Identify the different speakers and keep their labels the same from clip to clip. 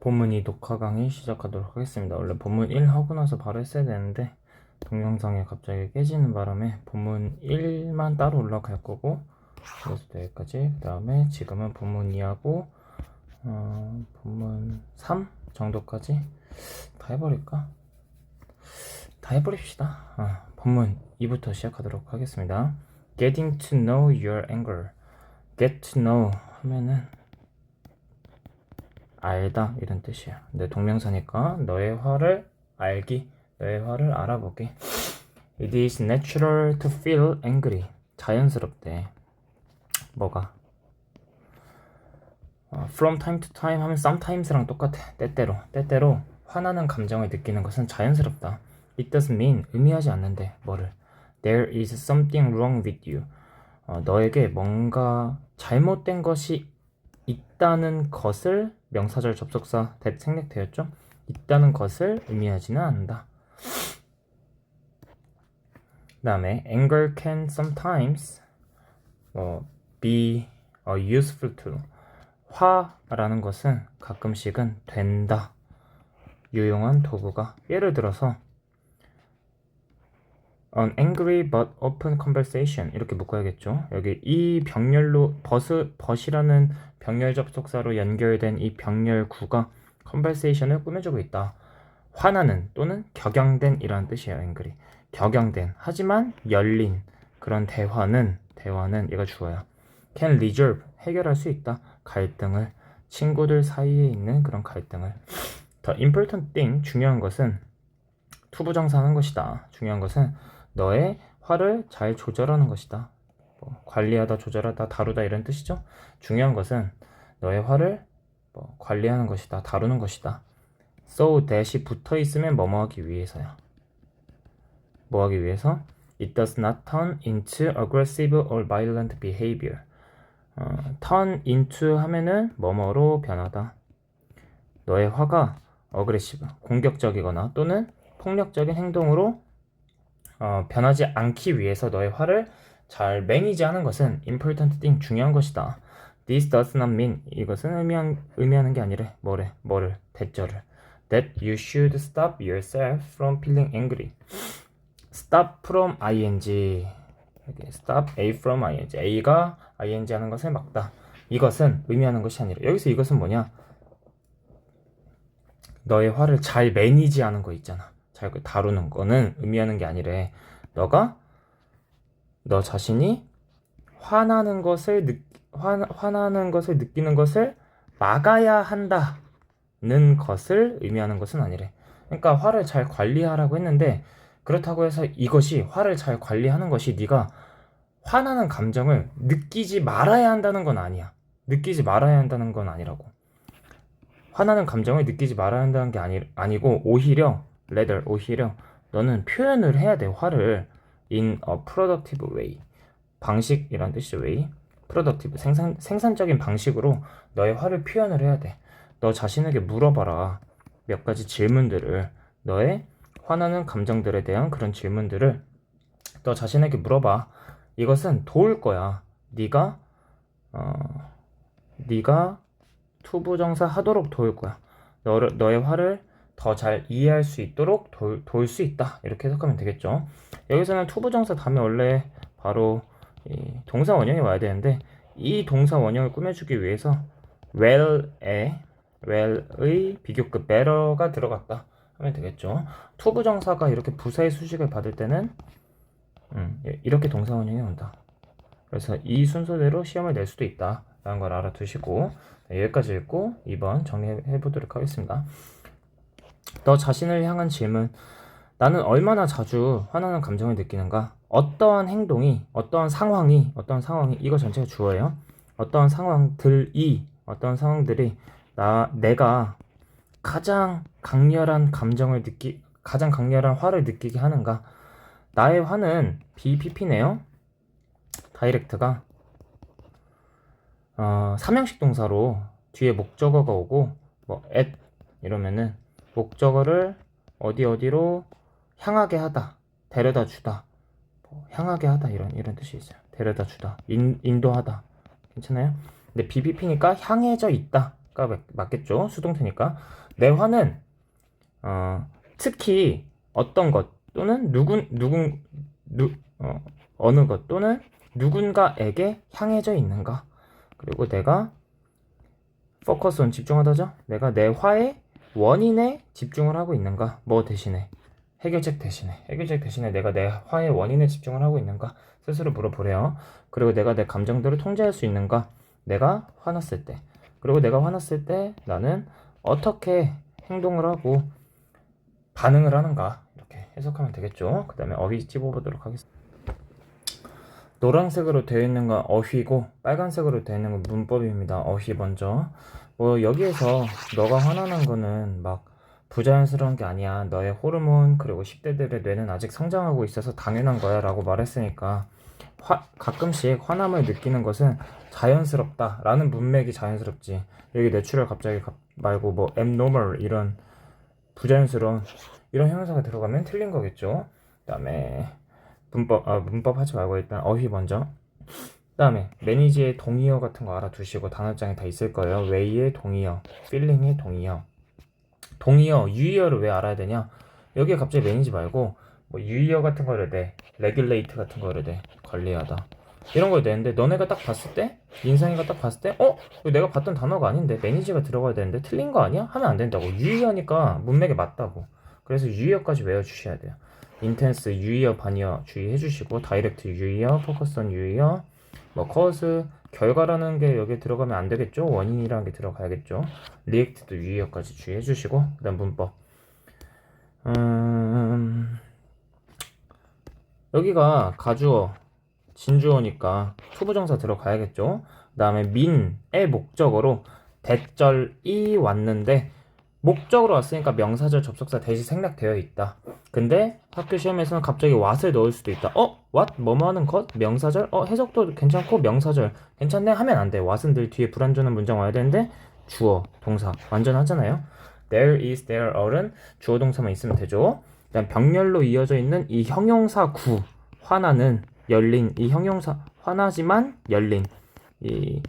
Speaker 1: 본문 2 녹화 강의 시작하도록 하겠습니다. 원래 본문 1 하고 나서 바로 했어야 되는데 동영상이 갑자기 깨지는 바람에 본문 1만 따로 올라갈 거고, 그래서 여기까지. 그 다음에 지금은 본문 2하고 본문 3 정도까지 다 해버릴까? 다 해버립시다. 본문 2부터 시작하도록 하겠습니다. Getting to know your anger. Get to know 하면은 알다 이런 뜻이야. 근데 동명사니까 너의 화를 알기, 너의 화를 알아보기. It is natural to feel angry. 자연스럽대. 뭐가? From time to time 하면 sometimes랑 똑같아. 때때로 화나는 감정을 느끼는 것은 자연스럽다. It doesn't mean 의미하지 않는데 뭐를? There is something wrong with you. 너에게 뭔가 잘못된 것이 있다는 것을, 명사절 접속사 that 생략되었죠? 있다는 것을 의미하지는 않는다. 그 다음에 anger can sometimes be a useful tool. 화라는 것은 가끔씩은 된다. 유용한 도구가. 예를 들어서 An angry but open conversation 이렇게 묶어야겠죠. 여기 이 병렬로 but이라는 병렬 접속사로 연결된 이 병렬구가 conversation을 꾸며주고 있다. 화나는 또는 격양된 이라는 뜻이에요. angry. 격양된, 하지만 열린 그런 대화는 얘가 주어야. can resolve 해결할 수 있다. 갈등을, 친구들 사이에 있는 그런 갈등을. The important thing 중요한 것은 투부정사하는 것이다. 중요한 것은 너의 화를 잘 조절하는 것이다. 관리하다, 조절하다, 다루다 이런 뜻이죠. 중요한 것은 너의 화를 관리하는 것이다, 다루는 것이다. So that이 붙어 있으면 뭐뭐 하기 위해서야. 뭐 하기 위해서? It does not turn into aggressive or violent behavior. turn into 하면은 뭐뭐로 변하다. 너의 화가 aggressive, 공격적이거나 또는 폭력적인 행동으로 변하지 않기 위해서 너의 화를 잘 매니지하는 것은 important thing, 중요한 것이다. This does not mean 이것은 의미하는 게 아니래. 뭐를? 대절을. That you should stop yourself from feeling angry. Stop from ing. Stop A from ing. A가 ing 하는 것을 막다. 이것은 의미하는 것이 아니라, 여기서 이것은 뭐냐? 너의 화를 잘 매니지하는 거 있잖아. 잘 다루는 거는 의미하는 게 아니래. 너 자신이 화나는 것을 느끼는 것을 막아야 한다는 것을 의미하는 것은 아니래. 그러니까 화를 잘 관리하라고 했는데, 그렇다고 해서 이것이, 화를 잘 관리하는 것이 네가 화나는 감정을 느끼지 말아야 한다는 건 아니야. 느끼지 말아야 한다는 건 아니라고. 화나는 감정을 느끼지 말아야 한다는 게 아니고 오히려 너는 표현을 해야 돼. 화를 in a productive way. 방식이란 뜻이죠. way. productive, 생산적인 방식으로 너의 화를 표현을 해야 돼. 너 자신에게 물어봐라. 몇 가지 질문들을, 너의 화나는 감정들에 대한 그런 질문들을 너 자신에게 물어봐. 이것은 도울 거야. 네가 투부정사 하도록 도울 거야. 너의 화를 더 잘 이해할 수 있도록 도울 수 있다. 이렇게 해석하면 되겠죠. 여기서는 투부정사 다음에 원래 바로 이 동사 원형이 와야 되는데, 이 동사 원형을 꾸며주기 위해서 well의 비교급 better가 들어갔다 하면 되겠죠. 투부정사가 이렇게 부사의 수식을 받을 때는 이렇게 동사 원형이 온다. 그래서 이 순서대로 시험을 낼 수도 있다 라는 걸 알아두시고, 여기까지 읽고 2번 정리해 보도록 하겠습니다. 너 자신을 향한 질문. 나는 얼마나 자주 화나는 감정을 느끼는가? 어떠한 행동이, 어떠한 상황이, 이거 전체가 주어예요. 어떠한 상황들이 내가 가장 강렬한 화를 느끼게 하는가? 나의 화는 BPP네요. 다이렉트가 삼형식 동사로 뒤에 목적어가 오고 at 이러면은 목적어를 어디로 향하게 하다, 데려다 주다, 향하게 하다 이런 뜻이 있어요. 데려다 주다, 인도하다. 괜찮아요? 근데 BPP니까 향해져 있다 맞겠죠? 수동태니까. 내 화는 특히 어떤 것 또는 어느 것 또는 누군가에게 향해져 있는가. 그리고 내가 focus on 집중하다죠. 내가 내 화의 원인에 집중을 하고 있는가. 뭐 대신에 해결책 대신에 내가 내 화의 원인에 집중을 하고 있는가 스스로 물어보래요. 그리고 내가 내 감정들을 통제할 수 있는가. 내가 화났을 때. 그리고 내가 화났을 때 나는 어떻게 행동을 하고 반응을 하는가. 이렇게 해석하면 되겠죠. 그 다음에 어휘 찝어보도록 하겠습니다. 노란색으로 되어 있는 건 어휘고 빨간색으로 되어 있는 건 문법입니다. 어휘 먼저. 여기에서 너가 화나는 거는 막 부자연스러운 게 아니야. 너의 호르몬 그리고 10대들의 뇌는 아직 성장하고 있어서 당연한 거야 라고 말했으니까 가끔씩 화남을 느끼는 것은 자연스럽다 라는 문맥이 자연스럽지. 여기 내추럴 갑자기 말고 뭐 abnormal 이런 부자연스러운 이런 형용사가 들어가면 틀린 거겠죠. 그 다음에 문법 하지 말고 일단 어휘 먼저. 그 다음에 매니지의 동의어 같은 거 알아두시고 단어장에 다 있을 거예요. way의 동의어, feeling의 동의어. 동의어, 유의어를 왜 알아야 되냐? 여기에 갑자기 매니지 말고 뭐 유의어 같은 거를 내, regulate 같은 거를 내, 관리하다 이런 걸 내는데 너네가 딱 봤을 때 인상이가 딱 봤을 때 이거 내가 봤던 단어가 아닌데 매니지가 들어가야 되는데 틀린 거 아니야? 하면 안 된다고. 유의어니까 문맥에 맞다고. 그래서 유의어까지 외워주셔야 돼요. 인텐스 유의어 반의어 주의해 주시고 다이렉트 유의어, 포커스온 유의어, 뭐 cause 결과라는 게 여기에 들어가면 안 되겠죠. 원인이라는 게 들어가야겠죠. 리액트도 유의어까지 주의해 주시고 그다음 문법. 여기가 가주어 진주어니까 투부정사 들어가야겠죠. 그 다음에 민의 목적어로 대절이 왔는데 목적으로 왔으니까 명사절 접속사 대시 생략되어 있다. 근데 학교 시험에서는 갑자기 what을 넣을 수도 있다. what? 뭐뭐 하는 것? 명사절? 해석도 괜찮고 명사절 괜찮네? 하면 안 돼. what은 늘 뒤에 불완전한 문장 와야 되는데 주어, 동사 완전하잖아요. there is, there are은 주어 동사만 있으면 되죠. 그다음 병렬로 이어져 있는 이 형용사 구 화나는 열린 이 형용사 화나지만 열린 이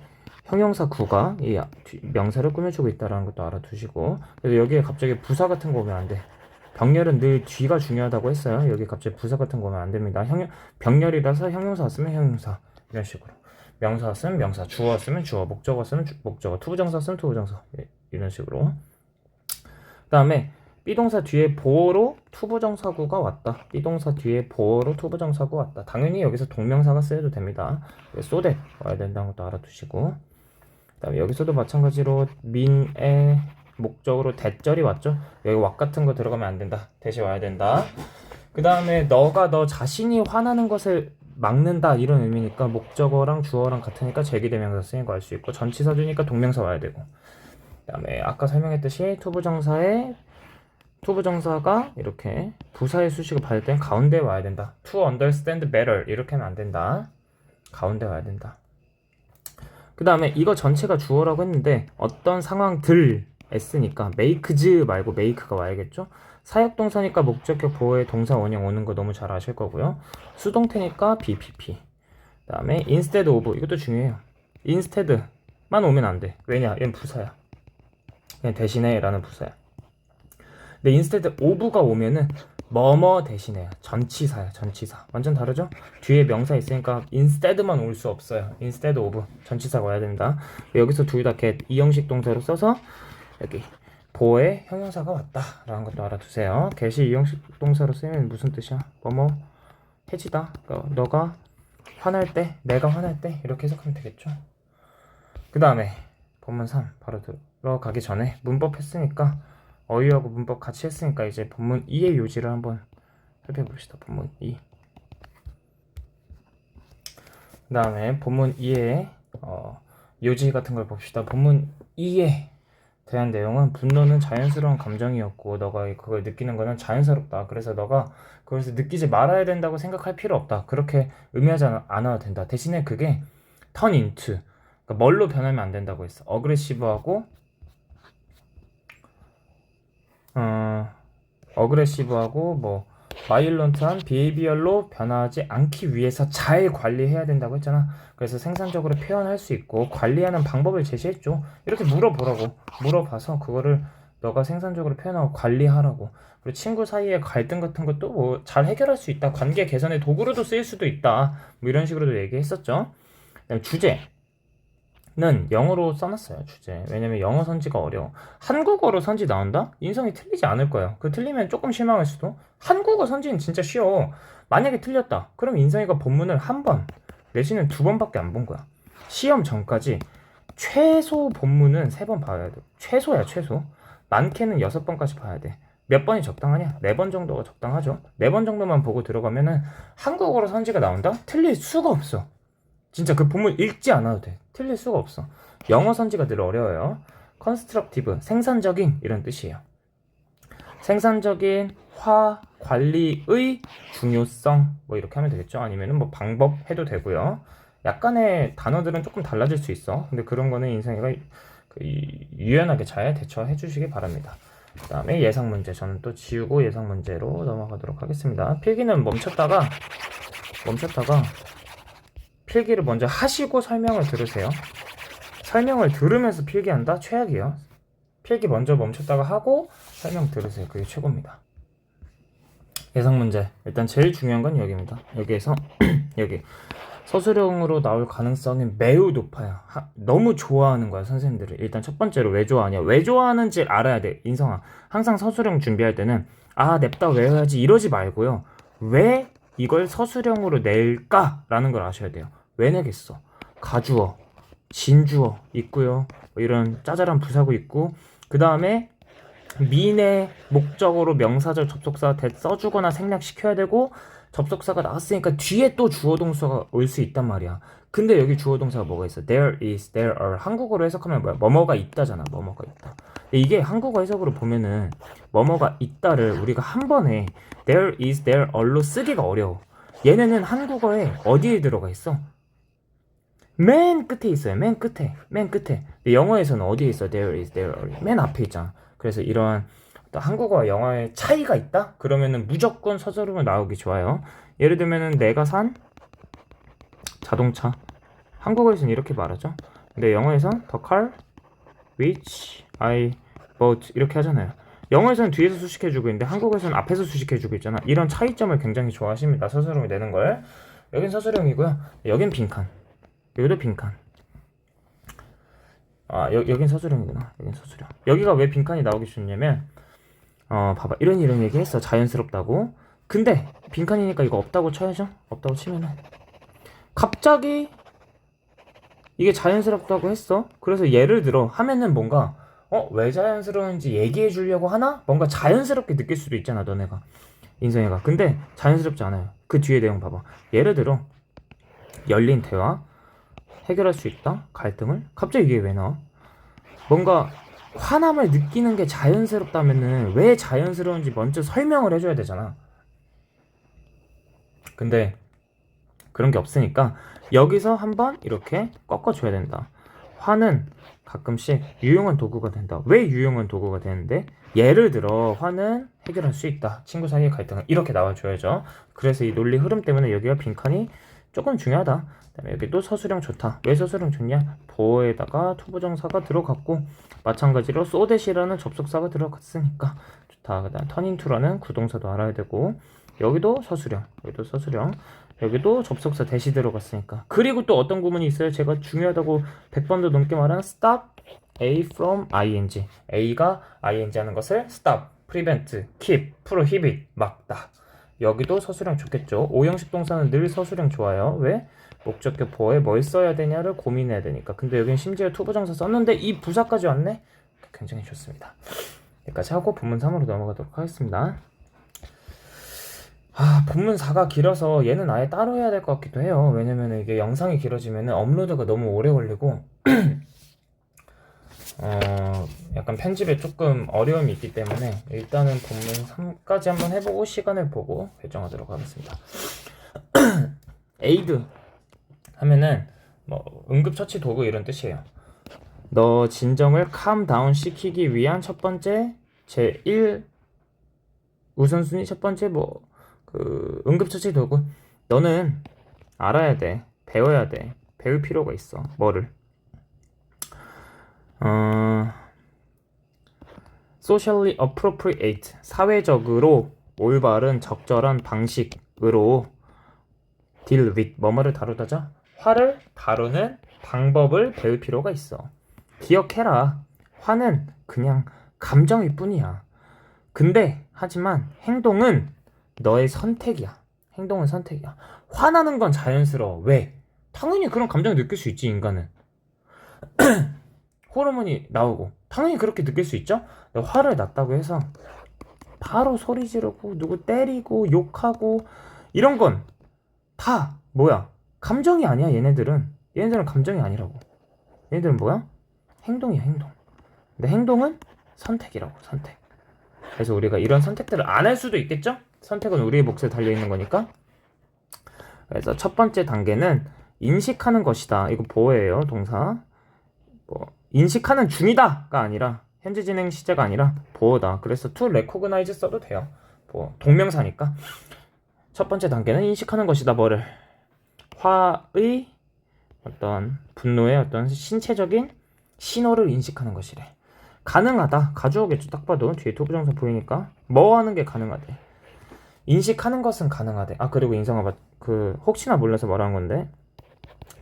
Speaker 1: 형용사 구가 이 명사를 꾸며주고 있다는 것도 알아두시고. 그래서 여기에 갑자기 부사 같은 거 오면 안 돼. 병렬은 늘 뒤가 중요하다고 했어요. 여기 갑자기 부사 같은 거 오면 안 됩니다. 병렬이라서 형용사 쓰면 형용사 이런 식으로. 명사 쓰면 명사, 주어 쓰면 주어, 목적어 쓰면 목적어, 투부정사 쓰면 투부정사 이런 식으로. 그 다음에 비동사 뒤에 보어로 투부정사구가 왔다. 비동사 뒤에 보어로 투부정사구 왔다. 당연히 여기서 동명사가 쓰여도 됩니다. so that 와야 된다는 것도 알아두시고. 그 다음에 여기서도 마찬가지로 민의 목적으로 대절이 왔죠. 여기 왁 같은 거 들어가면 안 된다. 대시 와야 된다. 그 다음에 너가 너 자신이 화나는 것을 막는다 이런 의미니까 목적어랑 주어랑 같으니까 제기대명사 쓰인 거 알 수 있고 전치사주니까 동명사 와야 되고. 그 다음에 아까 설명했듯이 투부정사가 이렇게 부사의 수식을 받을 땐 가운데 와야 된다. To understand better 이렇게 하면 안 된다. 가운데 와야 된다. 그 다음에 이거 전체가 주어라고 했는데 어떤 상황들 S니까 makes 말고 make가 와야겠죠. 사역동사니까 목적격 보호의 동사 원형 오는 거 너무 잘 아실 거고요. 수동태니까 BPP. 그 다음에 instead of 이것도 중요해요. instead만 오면 안 돼. 왜냐? 얘는 부사야. 그냥 대신에 라는 부사야. 근데 instead of가 오면은 뭐뭐 대신에야. 전치사야. 전치사. 완전 다르죠? 뒤에 명사 있으니까 instead만 올 수 없어요. instead of 전치사가 와야 된다. 여기서 둘 다 get 이형식 동사로 써서 여기 보의 형용사가 왔다 라는 것도 알아두세요. get이 이형식 동사로 쓰면 무슨 뜻이야? 뭐뭐 해지다. 그러니까 너가 화날 때, 내가 화날 때 이렇게 해석하면 되겠죠. 그 다음에 본문 3 바로 들어가기 전에 문법 했으니까 어휘하고 문법 같이 했으니까 이제 본문 2의 요지를 한번 살펴봅시다. 본문 2. 그 다음에 본문 2의 요지 같은 걸 봅시다. 본문 2에 대한 내용은 분노는 자연스러운 감정이었고 너가 그걸 느끼는 거는 자연스럽다. 그래서 너가 그것을 느끼지 말아야 된다고 생각할 필요 없다. 그렇게 의미하지 않아도 된다. 대신에 그게 turn into 그러니까 뭘로 변하면 안 된다고 했어. 어그레시브하고 어그레시브하고 뭐 바이올런트한 비헤이비얼로 변하지 않기 위해서 잘 관리해야 된다고 했잖아. 그래서 생산적으로 표현할 수 있고 관리하는 방법을 제시했죠. 이렇게 물어보라고. 물어봐서 그거를 너가 생산적으로 표현하고 관리하라고. 그리고 친구 사이의 갈등 같은 것도 뭐 잘 해결할 수 있다. 관계 개선의 도구로도 쓰일 수도 있다. 뭐 이런 식으로도 얘기했었죠. 그다음에 주제는 영어로 써놨어요. 주제. 왜냐면 영어 선지가 어려워. 한국어로 선지 나온다? 인성이 틀리지 않을 거예요. 그 틀리면 조금 실망할 수도. 한국어 선지는 진짜 쉬워. 만약에 틀렸다. 그럼 인성이가 본문을 한 번, 내지는 두 번밖에 안 본 거야. 시험 전까지 최소 본문은 세 번 봐야 돼. 최소야, 최소. 많게는 6번까지 봐야 돼. 몇 번이 적당하냐? 4번 정도가 적당하죠. 4번 정도만 보고 들어가면은 한국어로 선지가 나온다? 틀릴 수가 없어. 진짜 그 본문 읽지 않아도 돼. 틀릴 수가 없어. 영어 선지가 늘 어려워요. constructive, 생산적인 이런 뜻이에요. 생산적인 관리의 중요성 뭐 이렇게 하면 되겠죠. 아니면은 뭐 방법 해도 되고요. 약간의 단어들은 조금 달라질 수 있어. 근데 그런 거는 인생이가 유연하게 잘 대처해 주시기 바랍니다. 그 다음에 예상 문제 저는 또 지우고 예상 문제로 넘어가도록 하겠습니다. 필기는 멈췄다가 필기를 먼저 하시고 설명을 들으세요. 설명을 들으면서 필기한다? 최악이에요. 필기 먼저 멈췄다가 하고 설명 들으세요. 그게 최고입니다. 예상 문제. 일단 제일 중요한 건 여기입니다. 여기에서 여기 서술형으로 나올 가능성이 매우 높아요. 너무 좋아하는 거야, 선생님들을. 일단 첫 번째로 왜 좋아하냐? 왜 좋아하는지 알아야 돼, 인성아. 항상 서술형 준비할 때는 냅다 외워야지 이러지 말고요. 왜 이걸 서술형으로 낼까라는 걸 아셔야 돼요. 왜 내겠어? 가주어, 진주어 있고요. 뭐 이런 짜잘한 부사구 있고, 그 다음에 미래 목적으로 명사절 접속사 써주거나 생략시켜야 되고, 접속사가 나왔으니까 뒤에 또 주어동사가 올 수 있단 말이야. 근데 여기 주어동사가 뭐가 있어? There is, there are. 한국어로 해석하면 뭐야? 뭐뭐가 있다잖아. 뭐뭐가 있다. 근데 이게 한국어 해석으로 보면은 뭐뭐가 있다를 우리가 한 번에 there is, there are로 쓰기가 어려워. 얘네는 한국어에 어디에 들어가 있어? 맨 끝에 있어요. 맨 끝에. 근데 영어에서는 어디에 있어? There is, there are. 맨 앞에 있잖아. 그래서 이러한 한국어와 영어의 차이가 있다? 그러면은 무조건 서술형으로 나오기 좋아요. 예를 들면은 내가 산 자동차. 한국어에서는 이렇게 말하죠. 근데 영어에서는 the car which I bought 이렇게 하잖아요. 영어에서는 뒤에서 수식해주고 있는데 한국어에서는 앞에서 수식해주고 있잖아. 이런 차이점을 굉장히 좋아하십니다. 서술형이 내는 걸. 여긴 서술형이고요. 여긴 빈칸. 여기도 빈칸. 여긴 서술형이구나. 여긴 서술형. 여기가 왜 빈칸이 나오기 좋냐면 봐봐. 이런 얘기 했어. 자연스럽다고. 근데 빈칸이니까 이거 없다고 쳐야죠. 없다고 치면은 갑자기 이게 자연스럽다고 했어. 그래서 예를 들어 하면은 뭔가 왜 자연스러운지 얘기해 주려고 하나? 뭔가 자연스럽게 느낄 수도 있잖아, 너네가. 인성이가. 근데 자연스럽지 않아요. 그 뒤에 내용 봐봐. 예를 들어 열린 대화 해결할 수 있다? 갈등을? 갑자기 이게 왜 나와? 뭔가 화남을 느끼는 게 자연스럽다면은 왜 자연스러운지 먼저 설명을 해줘야 되잖아. 근데 그런 게 없으니까 여기서 한번 이렇게 꺾어줘야 된다. 화는 가끔씩 유용한 도구가 된다. 왜 유용한 도구가 되는데? 예를 들어 화는 해결할 수 있다. 친구 사이의 갈등은 이렇게 나와줘야죠. 그래서 이 논리 흐름 때문에 여기가 빈칸이 조금 중요하다. 그다음에 여기 또 서술형 좋다. 왜 서술형 좋냐? 보어에다가 투부정사가 들어갔고 마찬가지로 so that이라는 접속사가 들어갔으니까 좋다. 그다음 turn into라는 구동사도 알아야 되고 여기도 서술형, 여기도 접속사 대시 들어갔으니까. 그리고 또 어떤 구문이 있어요? 제가 중요하다고 100번도 넘게 말하는 stop A from ing. A가 ing 하는 것을 stop, prevent, keep, prohibit, 막다. 여기도 서술형 좋겠죠. 오형식 동사는 늘 서술형 좋아요. 왜? 목적격 보어에 뭘 써야 되냐를 고민해야 되니까. 근데 여긴 심지어 투부정사 썼는데 이 부사까지 왔네? 굉장히 좋습니다. 여기까지 하고 본문 3으로 넘어가도록 하겠습니다. 본문 4가 길어서 얘는 아예 따로 해야 될 것 같기도 해요. 왜냐면 이게 영상이 길어지면 업로드가 너무 오래 걸리고 약간 편집에 조금 어려움이 있기 때문에 일단은 본문 3까지 한번 해보고 시간을 보고 결정하도록 하겠습니다. 에이드 하면은 뭐 응급처치 도구 이런 뜻이에요. 너 진정을 캄다운 시키기 위한 첫 번째 제1 우선순위 첫 번째 뭐 그 응급처치 도구. 너는 알아야 돼. 배워야 돼. 배울 필요가 있어. 뭐를? socially appropriate, 사회적으로 올바른 적절한 방식으로 deal with, 뭐뭐를 다루다자, 화를 다루는 방법을 배울 필요가 있어. 기억해라. 화는 그냥 감정일 뿐이야. 근데 하지만 행동은 너의 선택이야. 행동은 선택이야. 화나는 건 자연스러워. 왜? 당연히 그런 감정을 느낄 수 있지, 인간은. 호르몬이 나오고 당연히 그렇게 느낄 수 있죠. 화를 났다고 해서 바로 소리 지르고 누구 때리고 욕하고 이런 건 다 뭐야? 감정이 아니야. 얘네들은 감정이 아니라고. 얘네들은 뭐야? 행동이야, 행동. 근데 행동은 선택이라고. 선택. 그래서 우리가 이런 선택들을 안 할 수도 있겠죠? 선택은 우리의 몫에 달려있는 거니까. 그래서 첫 번째 단계는 인식하는 것이다. 이거 보어예요, 동사. 뭐 인식하는 중이다가 아니라 현재 진행 시제가 아니라 보어다. 그래서 to recognize 써도 돼요. 뭐 동명사니까. 첫 번째 단계는 인식하는 것이다. 뭐를? 화의 어떤 분노의 어떤 신체적인 신호를 인식하는 것이래. 가능하다. 가주어겠죠. 딱 봐도 뒤에 투부정사 보이니까 뭐 하는 게 가능하대. 인식하는 것은 가능하대. 아, 그리고 인성아, 그 혹시나 몰라서 말한 건데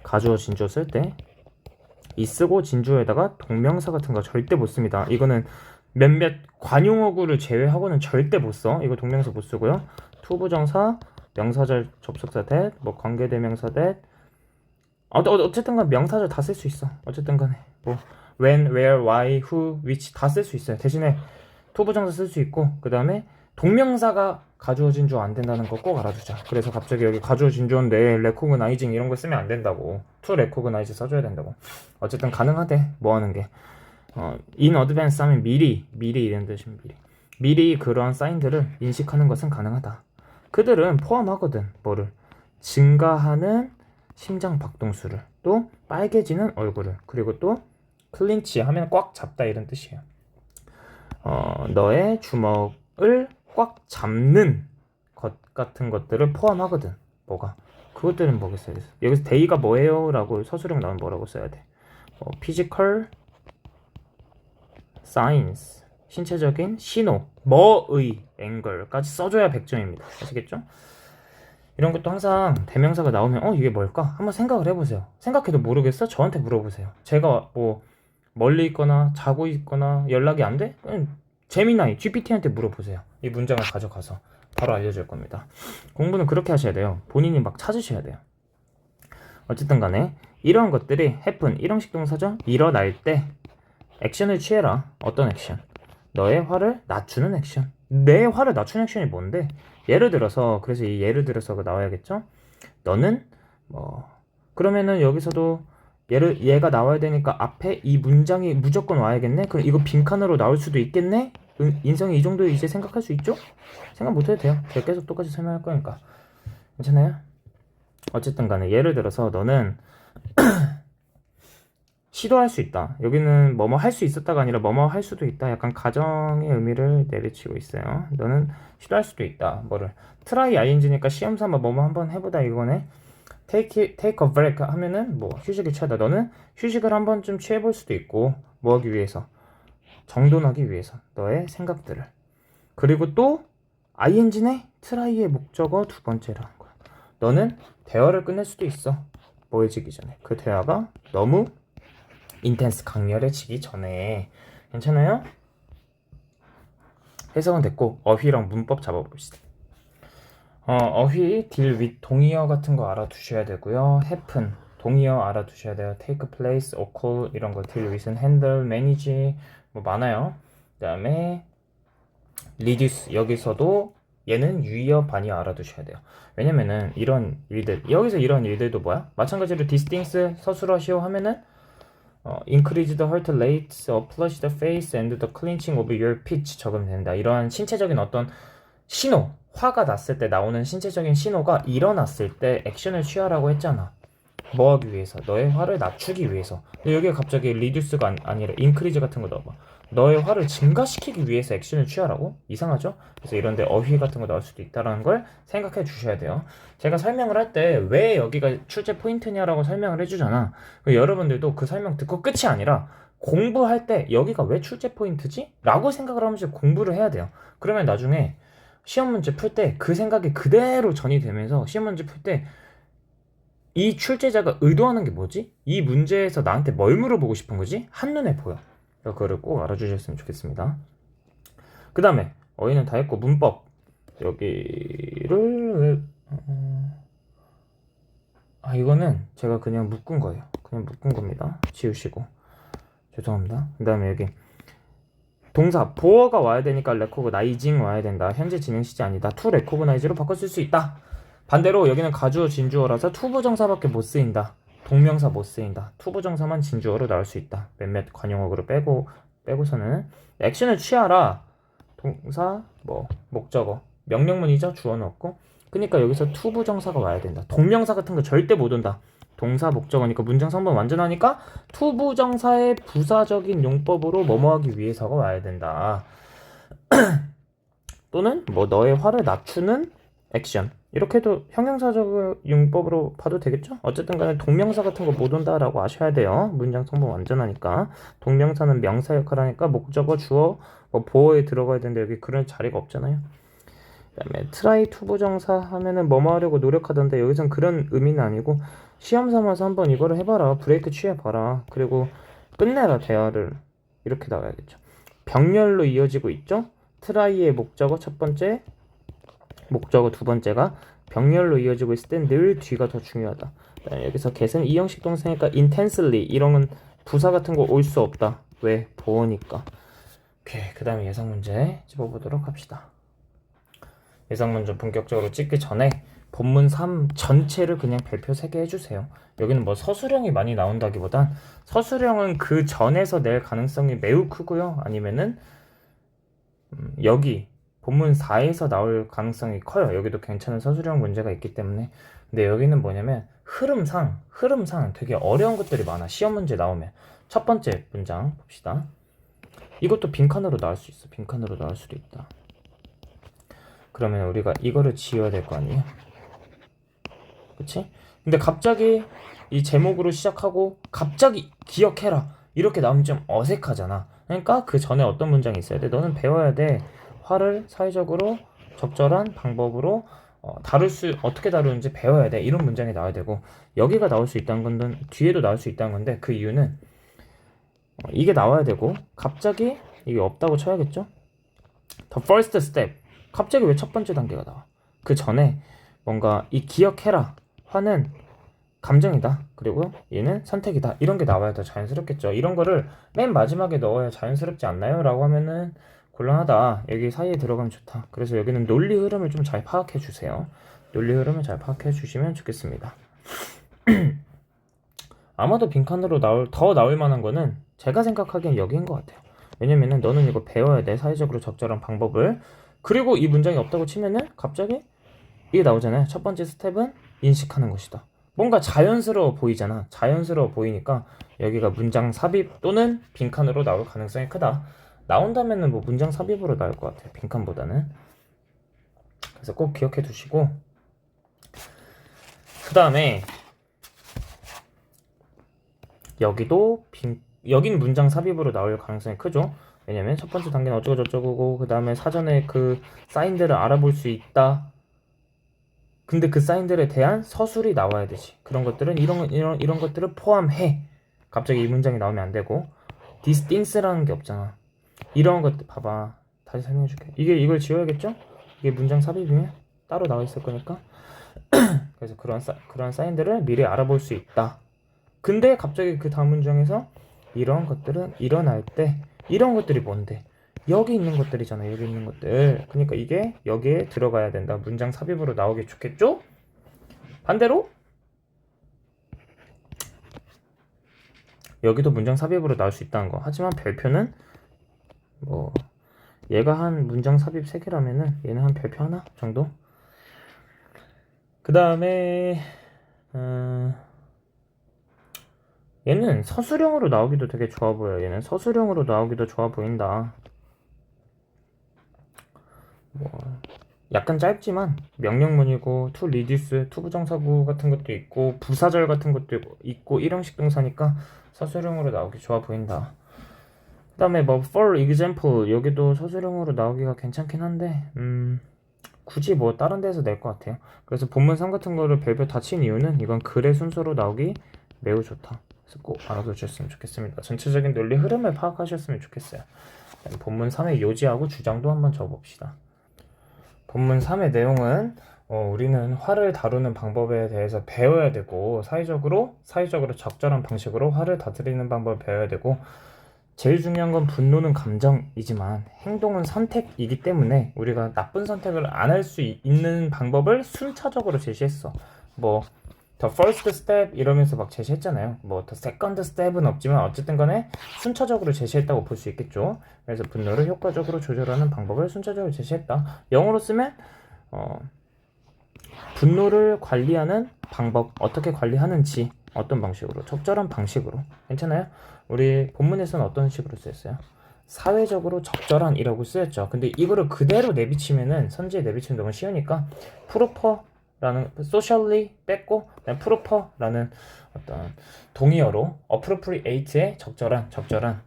Speaker 1: 가주어 진주어 쓸 때 이 쓰고 진주어에다가 동명사 같은 거 절대 못 씁니다. 이거는 몇몇 관용어구를 제외하고는 절대 못 써. 이거 동명사 못 쓰고요. 투부정사, 명사절, 접속사 that, 뭐 관계대명사 that. 어쨌든 간 명사절 다 쓸 수 있어. 어쨌든 간에 뭐 when, where, why, who, which 다 쓸 수 있어요. 대신에 투부정사 쓸 수 있고 그 다음에 동명사가 가주어 진주어 안 된다는 거 꼭 알아두자. 그래서 갑자기 여기 가주어 진주어인데 recognizing 이런 거 쓰면 안 된다고. to recognize 써줘야 된다고. 어쨌든 가능하대. 뭐 하는 게 in advance 하면 미리 이런 뜻입니다. 미리 그러한 사인들을 인식하는 것은 가능하다. 그들은 포함하거든. 뭐를? 증가하는 심장 박동수를, 또 빨개지는 얼굴을, 그리고 또 클린치 하면 꽉 잡다 이런 뜻이에요. 너의 주먹을 꽉 잡는 것 같은 것들을 포함하거든. 뭐가? 그것들은 뭐겠어요? 여기서 데이가 뭐예요? 라고 서술형 나오면 뭐라고 써야 돼? physical signs, 신체적인 신호, 뭐의 앵글까지 써줘야 100점입니다. 아시겠죠? 이런 것도 항상 대명사가 나오면 이게 뭘까? 한번 생각을 해보세요. 생각해도 모르겠어? 저한테 물어보세요. 제가 뭐 멀리 있거나 자고 있거나 연락이 안 돼? 제미나이, GPT한테 물어보세요. 이 문장을 가져가서 바로 알려줄 겁니다. 공부는 그렇게 하셔야 돼요. 본인이 막 찾으셔야 돼요. 어쨌든 간에 이런 것들이 happen, 일형식 동사죠? 일어날 때 액션을 취해라. 어떤 액션? 너의 화를 낮추는 액션. 내 화를 낮추는 액션이 뭔데? 예를 들어서, 그래서 이 예를 들어서가 나와야겠죠? 너는 그러면은 여기서도 얘가 나와야 되니까 앞에 이 문장이 무조건 와야겠네? 그럼 이거 빈칸으로 나올 수도 있겠네? 인성이 이 정도 이제 생각할 수 있죠? 생각 못해도 돼요. 제가 계속 똑같이 설명할 거니까. 괜찮아요? 어쨌든 간에 예를 들어서 너는 시도할 수 있다. 여기는 뭐뭐 할 수 있었다가 아니라 뭐뭐 할 수도 있다. 약간 가정의 의미를 내비치고 있어요. 너는 시도할 수도 있다. 뭐를? try ing니까 시험 삼아 뭐뭐 한번 해보다 이거네. take a break 하면은 뭐 휴식을 취하다. 너는 휴식을 한 번쯤 취해볼 수도 있고 뭐 하기 위해서? 정돈하기 위해서 너의 생각들을. 그리고 또 ing네 try의 목적어 두 번째라는 거야. 너는 대화를 끝낼 수도 있어. 뭐해지기 전에. 그 대화가 너무 인텐스 강렬해지기 전에. 괜찮아요? 해석은 됐고 어휘랑 문법 잡아봅시다. 어휘, deal with, 동의어 같은 거 알아두셔야 되고요. happen, 동의어 알아두셔야 돼요. take place, occur 이런 거 deal with은 handle, manage 뭐 많아요. 그 다음에 reduce, 여기서도 얘는 유의어, 반의어 알아두셔야 돼요. 왜냐면은 이런 일들, 여기서 이런 일들도 뭐야? 마찬가지로 distinct, 서술하시오 하면은 increase the heart rate, flush the face, and the clenching of your pitch 적으면 된다. 이러한 신체적인 어떤 신호, 화가 났을 때 나오는 신체적인 신호가 일어났을 때 액션을 취하라고 했잖아. 뭐 하기 위해서? 너의 화를 낮추기 위해서. 근데 여기에 갑자기 reduce가 아니라 increase 같은 거 넣어봐. 너의 화를 증가시키기 위해서 액션을 취하라고? 이상하죠? 그래서 이런데 어휘 같은 거 나올 수도 있다는 걸 생각해 주셔야 돼요. 제가 설명을 할 때 왜 여기가 출제 포인트냐라고 설명을 해주잖아. 여러분들도 그 설명 듣고 끝이 아니라 공부할 때 여기가 왜 출제 포인트지? 라고 생각을 하면서 공부를 해야 돼요. 그러면 나중에 시험 문제 풀 때 그 생각이 그대로 전이 되면서 시험 문제 풀 때 이 출제자가 의도하는 게 뭐지? 이 문제에서 나한테 뭘 물어보고 싶은 거지? 한눈에 보여. 그거를 꼭 알아주셨으면 좋겠습니다. 그 다음에 어휘는 다 했고 문법 여기를 이거는 제가 그냥 묶은 거예요. 그냥 묶은 겁니다. 지우시고 죄송합니다. 그 다음에 여기 동사 보어가 와야 되니까 recognizeing 와야 된다. 현재 진행 시제 아니다. to recognize로 바꿔 쓸 수 있다. 반대로 여기는 가주어 진주어라서 투부정사밖에 못 쓰인다. 동명사 못 쓰인다. 투부정사만 진주어로 나올 수 있다. 몇몇 관용어구를 빼고서는 액션을 취하라. 동사 목적어 명령문이죠. 주어는 없고. 그러니까 여기서 투부정사가 와야 된다. 동명사 같은 거 절대 못 온다. 동사 목적어니까 문장 성분 완전하니까 투부정사의 부사적인 용법으로 뭐뭐하기 위해서가 와야 된다. 또는 너의 화를 낮추는 액션 이렇게도 형용사적 용법으로 봐도 되겠죠? 어쨌든 간에 동명사 같은 거 못 온다라고 아셔야 돼요. 문장 성분 완전하니까. 동명사는 명사 역할을 하니까 목적어, 주어, 보어에 들어가야 되는데 여기 그런 자리가 없잖아요. 그 다음에 try 투부정사 하면은 뭐뭐 하려고 노력하던데 여기선 그런 의미는 아니고 시험 삼아서 한번 이거를 해봐라. 브레이크 취해봐라. 그리고 끝내라 대화를. 이렇게 나와야겠죠. 병렬로 이어지고 있죠? try의 목적어 첫 번째, 목적어 두 번째가 병렬로 이어지고 있을 땐 늘 뒤가 더 중요하다. 여기서 get은 이형식 동사니까 intensely 이런 건 부사 같은 거 올 수 없다. 왜? 보어니까. 오케이. 그 다음에 예상 문제 짚어보도록 합시다. 예상 문제 본격적으로 찍기 전에 본문 3 전체를 그냥 별표 3개 해주세요. 여기는 서술형이 많이 나온다기보단 서술형은 그 전에서 낼 가능성이 매우 크고요. 아니면은 여기 본문 4에서 나올 가능성이 커요. 여기도 괜찮은 서술형 문제가 있기 때문에. 근데 여기는 뭐냐면 흐름상 되게 어려운 것들이 많아. 시험 문제 나오면. 첫 번째 문장 봅시다. 이것도 빈칸으로 나올 수 있어. 빈칸으로 나올 수도 있다. 그러면 우리가 이거를 지어야 될 거 아니에요? 그치? 근데 갑자기 이 제목으로 시작하고 갑자기 기억해라 이렇게 나오면 좀 어색하잖아. 그러니까 그 전에 어떤 문장이 있어야 돼? 너는 배워야 돼. 화를 사회적으로 적절한 방법으로 어떻게 다루는지 배워야 돼. 이런 문장이 나와야 되고 여기가 나올 수 있다는 건 뒤에도 나올 수 있다는 건데 그 이유는 이게 나와야 되고 갑자기 이게 없다고 쳐야겠죠? The first step 갑자기 왜 첫 번째 단계가 나와? 그 전에 뭔가 이 기억해라 화는 감정이다. 그리고 얘는 선택이다. 이런 게 나와야 더 자연스럽겠죠. 이런 거를 맨 마지막에 넣어야 자연스럽지 않나요? 라고 하면은 곤란하다. 여기 사이에 들어가면 좋다. 그래서 여기는 논리 흐름을 좀 잘 파악해 주세요. 논리 흐름을 잘 파악해 주시면 좋겠습니다. 아마도 빈칸으로 더 나올 만한 거는 제가 생각하기엔 여기인 것 같아요. 왜냐면은 너는 이거 배워야 돼. 사회적으로 적절한 방법을. 그리고 이 문장이 없다고 치면은 갑자기 이게 나오잖아요. 첫 번째 스텝은 인식하는 것이다. 뭔가 자연스러워 보이잖아. 자연스러워 보이니까 여기가 문장 삽입 또는 빈칸으로 나올 가능성이 크다. 나온다면은 문장 삽입으로 나올 것 같아요. 빈칸보다는. 그래서 꼭 기억해 두시고 그 다음에 여긴 문장 삽입으로 나올 가능성이 크죠. 왜냐면 첫 번째 단계는 어쩌고 저쩌고고 그 다음에 사전에 그 사인들을 알아볼 수 있다. 근데 그 사인들에 대한 서술이 나와야 되지. 그런 것들은 이런 것들을 포함해. 갑자기 이 문장이 나오면 안 되고 these things라는 게 없잖아. 이런 것들 봐봐. 다시 설명해 줄게. 이걸 지워야겠죠? 이게 문장 삽입이면 따로 나와 있을 거니까. 그래서 그런 사인들을 미리 알아볼 수 있다. 근데 갑자기 그 다음 문장에서 이런 것들은 일어날 때 이런 것들이 뭔데? 여기 있는 것들이잖아. 여기 있는 것들. 그러니까 이게 여기에 들어가야 된다. 문장 삽입으로 나오기 좋겠죠? 반대로 여기도 문장 삽입으로 나올 수 있다는 거. 하지만 별표는 얘가 한 문장 삽입 3개라면은 얘는 한 별표 하나 정도? 그 다음에 얘는 서술형으로 나오기도 되게 좋아 보여. 얘는 서술형으로 나오기도 좋아 보인다. 뭐 약간 짧지만 명령문이고 to reduce, to 부정사구 같은 것도 있고 부사절 같은 것도 있고 일형식 동사니까 서술형으로 나오기 좋아 보인다. 그 다음에 뭐 for example 여기도 서술형으로 나오기가 괜찮긴 한데 굳이 뭐 다른 데서 낼 것 같아요. 그래서 본문 3 같은 거를 별별 다 친 이유는 이건 글의 순서로 나오기 매우 좋다. 그래서 꼭 알아두셨으면 좋겠습니다. 전체적인 논리 흐름을 파악하셨으면 좋겠어요. 본문 3의 요지하고 주장도 한번 적어봅시다. 본문 3의 내용은 우리는 화를 다루는 방법에 대해서 배워야 되고 사회적으로 적절한 방식으로 화를 다스리는 방법을 배워야 되고 제일 중요한 건 분노는 감정이지만 행동은 선택이기 때문에 우리가 나쁜 선택을 안 할 수 있는 방법을 순차적으로 제시했어. 뭐 the first step 이러면서 막 제시했잖아요. 뭐 the second step은 없지만 어쨌든 간에 순차적으로 제시했다고 볼 수 있겠죠. 그래서 분노를 효과적으로 조절하는 방법을 순차적으로 제시했다. 영어로 쓰면 분노를 관리하는 방법, 어떻게 관리하는지 어떤 방식으로, 적절한 방식으로. 괜찮아요? 우리 본문에서는 어떤 식으로 쓰였어요? 사회적으로 적절한 이라고 쓰였죠. 근데 이거를 그대로 내비치면은 선지에 내비치면 너무 쉬우니까 proper라는 socially 뺐고 proper라는 어떤 동의어로 appropriate의 적절한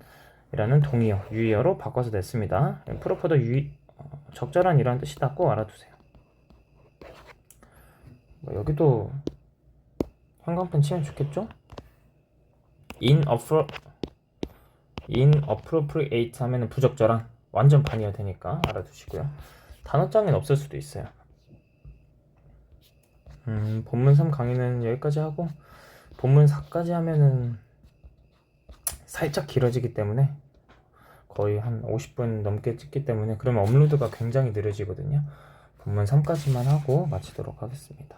Speaker 1: 이라는 동의어, 유의어로 바꿔서 냈습니다. proper도 적절한 이라는 뜻이다. 꼭 알아두세요. 여기도 형광펜 치면 좋겠죠? inappropriate 하면은 부적절한, 완전 반이어야 되니까 알아두시고요. 단어장엔 없을 수도 있어요. 본문 3 강의는 여기까지 하고 본문 4까지 하면은 살짝 길어지기 때문에 거의 한 50분 넘게 찍기 때문에 그러면 업로드가 굉장히 느려지거든요. 본문 3까지만 하고 마치도록 하겠습니다.